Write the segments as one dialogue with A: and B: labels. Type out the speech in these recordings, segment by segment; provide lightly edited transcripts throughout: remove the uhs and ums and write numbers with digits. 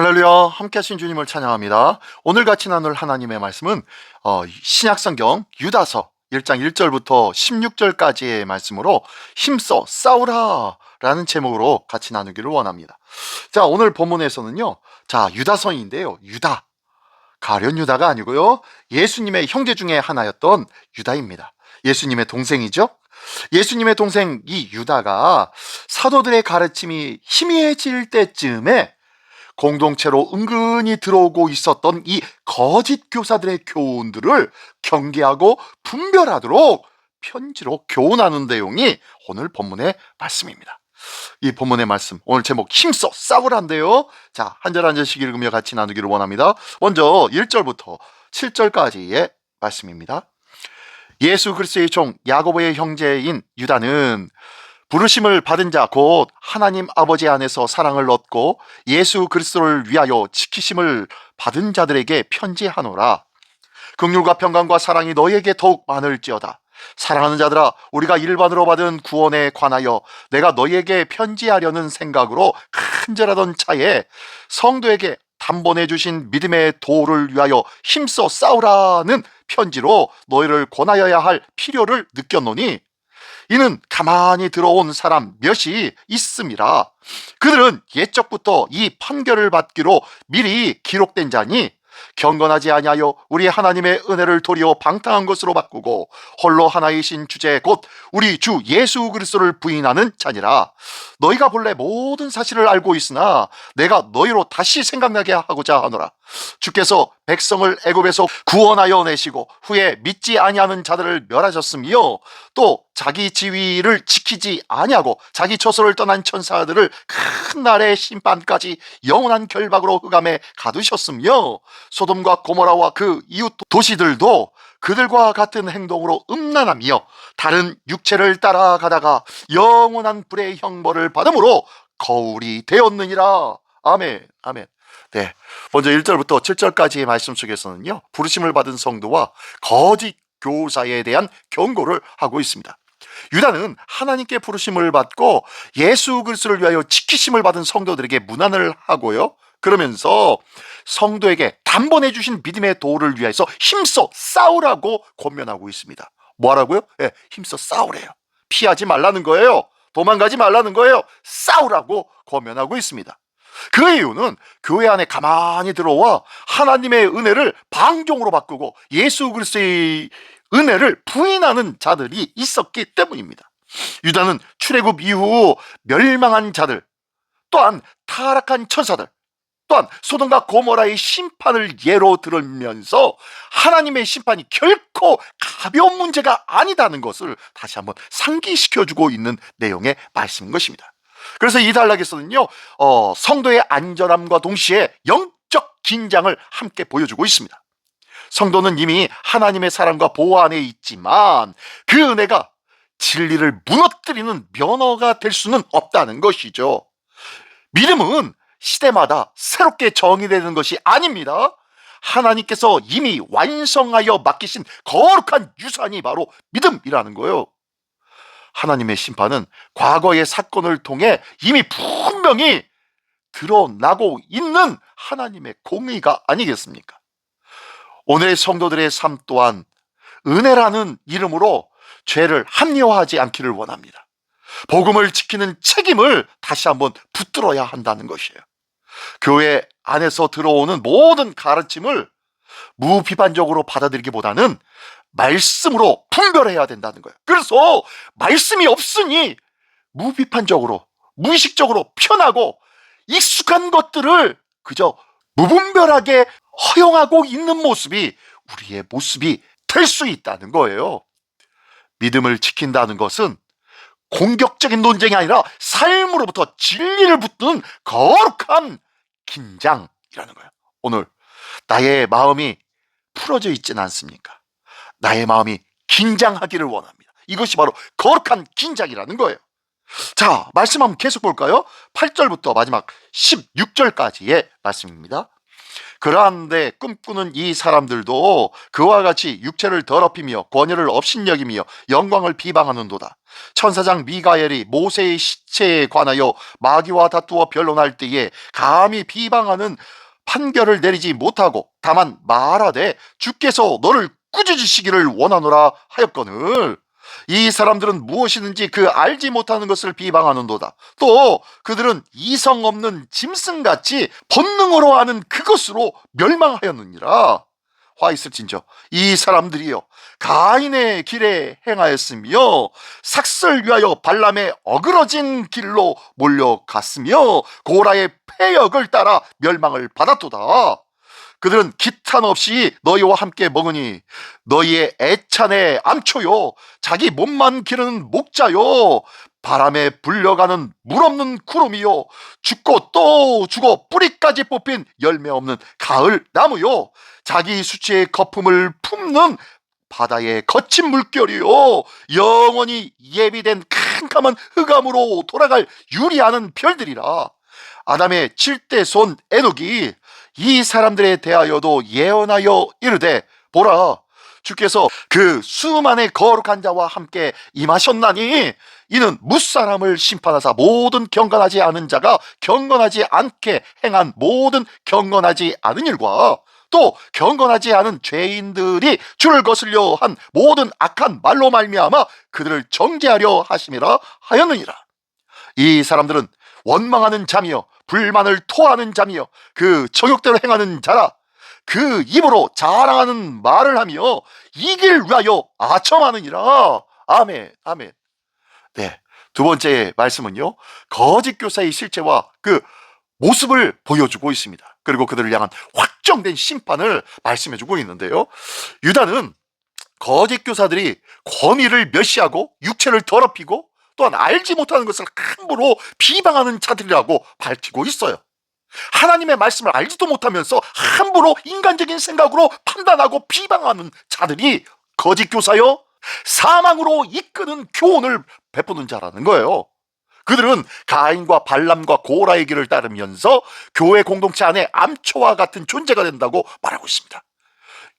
A: 할렐루야, 함께 하신 주님을 찬양합니다. 오늘 같이 나눌 하나님의 말씀은 신약성경 유다서 1장 1절부터 16절까지의 말씀으로 힘써 싸우라 라는 제목으로 같이 나누기를 원합니다. 자, 오늘 본문에서는요, 자, 유다서인데요, 유다, 가룟 유다가 아니고요, 예수님의 형제 중에 하나였던 유다입니다. 예수님의 동생이죠. 예수님의 동생 이 유다가 사도들의 가르침이 희미해질 때쯤에 공동체로 은근히 들어오고 있었던 이 거짓 교사들의 교훈들을 경계하고 분별하도록 편지로 교훈하는 내용이 오늘 본문의 말씀입니다. 이 본문의 말씀, 오늘 제목 힘써 싸우란데요. 자, 한 절 한 절씩 읽으며 같이 나누기를 원합니다. 먼저 1절부터 7절까지의 말씀입니다. 예수 그리스도의 종 야고보의 형제인 유다는 부르심을 받은 자 곧 하나님 아버지 안에서 사랑을 얻고 예수 그리스도를 위하여 지키심을 받은 자들에게 편지하노라. 긍휼과 평강과 사랑이 너희에게 더욱 많을지어다. 사랑하는 자들아, 우리가 일반으로 받은 구원에 관하여 내가 너희에게 편지하려는 생각으로 간절하던 차에 성도에게 단번에 주신 믿음의 도를 위하여 힘써 싸우라는 편지로 너희를 권하여야 할 필요를 느꼈노니 이는 가만히 들어온 사람 몇이 있음이라. 그들은 옛적부터 이 판결을 받기로 미리 기록된 자니 경건하지 아니하여 우리 하나님의 은혜를 도리어 방탕한 것으로 바꾸고 홀로 하나이신 주제 곧 우리 주 예수 그리스도를 부인하는 자니라. 너희가 본래 모든 사실을 알고 있으나 내가 너희로 다시 생각나게 하고자 하노라. 주께서 백성을 애굽에서 구원하여 내시고 후에 믿지 아니하는 자들을 멸하셨으며 또 자기 지위를 지키지 아니하고 자기 처소를 떠난 천사들을 큰 날의 심판까지 영원한 결박으로 흑암에 가두셨으며 소돔과 고모라와 그 이웃 도시들도 그들과 같은 행동으로 음란하며 다른 육체를 따라가다가 영원한 불의 형벌을 받음으로 거울이 되었느니라. 아멘, 아멘. 네, 먼저 1절부터 7절까지의 말씀 속에서는요, 부르심을 받은 성도와 거짓 교사에 대한 경고를 하고 있습니다. 유다는 하나님께 부르심을 받고 예수 그리스도를 위하여 지키심을 받은 성도들에게 문안을 하고요, 그러면서 성도에게 단번에 주신 믿음의 도를 위해서 힘써 싸우라고 권면하고 있습니다. 뭐하라고요? 네, 힘써 싸우래요. 피하지 말라는 거예요. 도망가지 말라는 거예요. 싸우라고 권면하고 있습니다. 그 이유는 교회 안에 가만히 들어와 하나님의 은혜를 방종으로 바꾸고 예수 그리스도의 은혜를 부인하는 자들이 있었기 때문입니다. 유다는 출애굽 이후 멸망한 자들, 또한 타락한 천사들, 또한 소돔과 고모라의 심판을 예로 들으면서 하나님의 심판이 결코 가벼운 문제가 아니다는 것을 다시 한번 상기시켜주고 있는 내용의 말씀인 것입니다. 그래서 이 단락에서는요, 성도의 안전함과 동시에 영적 긴장을 함께 보여주고 있습니다. 성도는 이미 하나님의 사랑과 보호 안에 있지만 그 은혜가 진리를 무너뜨리는 면허가 될 수는 없다는 것이죠. 믿음은 시대마다 새롭게 정의되는 것이 아닙니다. 하나님께서 이미 완성하여 맡기신 거룩한 유산이 바로 믿음이라는 거예요. 하나님의 심판은 과거의 사건을 통해 이미 분명히 드러나고 있는 하나님의 공의가 아니겠습니까? 오늘의 성도들의 삶 또한 은혜라는 이름으로 죄를 합리화하지 않기를 원합니다. 복음을 지키는 책임을 다시 한번 붙들어야 한다는 것이에요. 교회 안에서 들어오는 모든 가르침을 무비판적으로 받아들이기보다는 말씀으로 분별해야 된다는 거예요. 그래서 말씀이 없으니 무비판적으로, 무의식적으로 편하고 익숙한 것들을 그저 무분별하게 허용하고 있는 모습이 우리의 모습이 될 수 있다는 거예요. 믿음을 지킨다는 것은 공격적인 논쟁이 아니라 삶으로부터 진리를 붙드는 거룩한 긴장이라는 거예요. 오늘 나의 마음이 풀어져 있지는 않습니까? 나의 마음이 긴장하기를 원합니다. 이것이 바로 거룩한 긴장이라는 거예요. 자, 말씀 한번 계속 볼까요? 8절부터 마지막 16절까지의 말씀입니다. 그러한데 꿈꾸는 이 사람들도 그와 같이 육체를 더럽히며 권위를 업신여기며 영광을 비방하는도다. 천사장 미가엘이 모세의 시체에 관하여 마귀와 다투어 변론할 때에 감히 비방하는 판결을 내리지 못하고 다만 말하되 주께서 너를 꾸짖으시기를 원하노라 하였거늘 이 사람들은 무엇이든지 그 알지 못하는 것을 비방하는도다. 또 그들은 이성 없는 짐승같이 본능으로 하는 그것으로 멸망하였느니라. 화 있을진저 이 사람들이여 가인의 길에 행하였으며 삭설 위하여 발람의 어그러진 길로 몰려갔으며 고라의 패역을 따라 멸망을 받았도다. 그들은 기탄 없이 너희와 함께 먹으니 너희의 애찬의 암초요 자기 몸만 기르는 목자요 바람에 불려가는 물 없는 구름이요 죽고 또 죽어 뿌리까지 뽑힌 열매 없는 가을 나무요 자기 수치의 거품을 품는 바다의 거친 물결이요 영원히 예비된 캄캄한 흑암으로 돌아갈 유리하는 별들이라. 아담의 7대 손 에녹이 이 사람들에 대하여도 예언하여 이르되 보라 주께서 그 수만의 거룩한 자와 함께 임하셨나니 이는 무사람을 심판하사 모든 경건하지 않은 자가 경건하지 않게 행한 모든 경건하지 않은 일과 또 경건하지 않은 죄인들이 주를 거슬려 한 모든 악한 말로 말미암아 그들을 정죄하려 하심이라 하였느니라. 이 사람들은 원망하는 자며 불만을 토하는 자며 그 정욕대로 행하는 자라. 그 입으로 자랑하는 말을 하며 이길 위하여 아첨하느니라. 아멘 아멘. 네, 두 번째 말씀은요 거짓 교사의 실체와 그 모습을 보여주고 있습니다. 그리고 그들을 향한 확정된 심판을 말씀해주고 있는데요, 유다는 거짓 교사들이 권위를 멸시하고 육체를 더럽히고 또한 알지 못하는 것을 함부로 비방하는 자들이라고 밝히고 있어요. 하나님의 말씀을 알지도 못하면서 함부로 인간적인 생각으로 판단하고 비방하는 자들이 거짓 교사요 사망으로 이끄는 교훈을 베푸는 자라는 거예요. 그들은 가인과 발람과 고라의 길을 따르면서 교회 공동체 안에 암초와 같은 존재가 된다고 말하고 있습니다.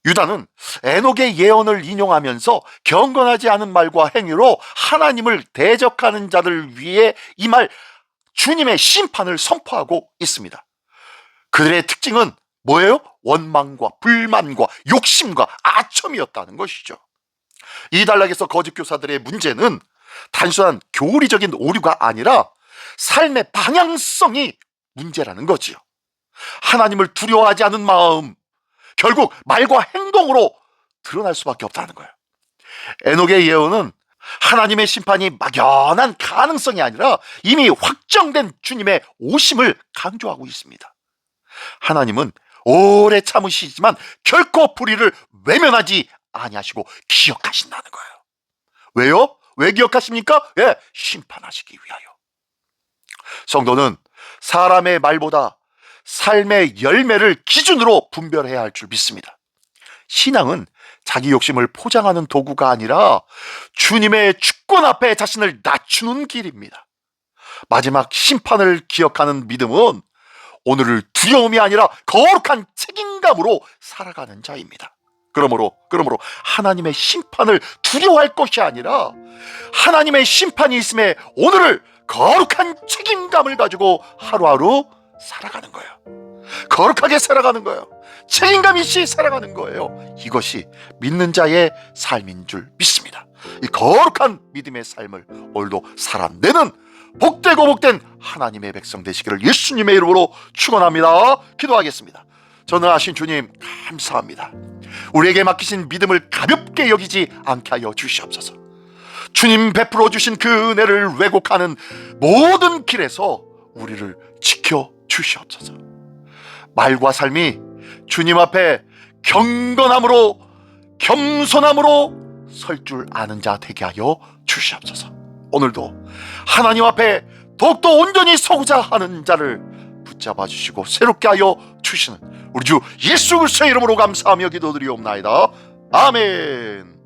A: 유다는 에녹의 예언을 인용하면서 경건하지 않은 말과 행위로 하나님을 대적하는 자들 위에 임할 주님의 심판을 선포하고 있습니다. 그들의 특징은 뭐예요? 원망과 불만과 욕심과 아첨이었다는 것이죠. 이 단락에서 거짓 교사들의 문제는 단순한 교리적인 오류가 아니라 삶의 방향성이 문제라는 거지요. 하나님을 두려워하지 않은 마음, 결국 말과 행동으로 드러날 수밖에 없다는 거예요. 에녹의 예언은 하나님의 심판이 막연한 가능성이 아니라 이미 확정된 주님의 오심을 강조하고 있습니다. 하나님은 오래 참으시지만 결코 불의를 외면하지 아니하시고 기억하신다는 거예요. 왜요? 왜 기억하십니까? 예, 심판하시기 위하여. 성도는 사람의 말보다 삶의 열매를 기준으로 분별해야 할 줄 믿습니다. 신앙은 자기 욕심을 포장하는 도구가 아니라 주님의 주권 앞에 자신을 낮추는 길입니다. 마지막 심판을 기억하는 믿음은 오늘을 두려움이 아니라 거룩한 책임감으로 살아가는 자입니다. 그러므로 하나님의 심판을 두려워할 것이 아니라 하나님의 심판이 있음에 오늘을 거룩한 책임감을 가지고 하루하루 살아가는 거예요. 거룩하게 살아가는 거예요. 책임감 있이 살아가는 거예요. 이것이 믿는 자의 삶인 줄 믿습니다. 이 거룩한 믿음의 삶을 오늘도 살아내는 복되고 복된 하나님의 백성 되시기를 예수님의 이름으로 축원합니다. 기도하겠습니다. 전능하신 주님 감사합니다. 우리에게 맡기신 믿음을 가볍게 여기지 않게 하여 주시옵소서. 주님 베풀어 주신 그 은혜를 왜곡하는 모든 길에서 우리를 지켜 주시옵소서. 말과 삶이 주님 앞에 경건함으로 겸손함으로 설 줄 아는 자 되게 하여 주시옵소서. 오늘도 하나님 앞에 더욱더 온전히 서고자 하는 자를 붙잡아 주시고 새롭게 하여 주시는 우리 주 예수 그리스도의 이름으로 감사하며 기도드리옵나이다. 아멘.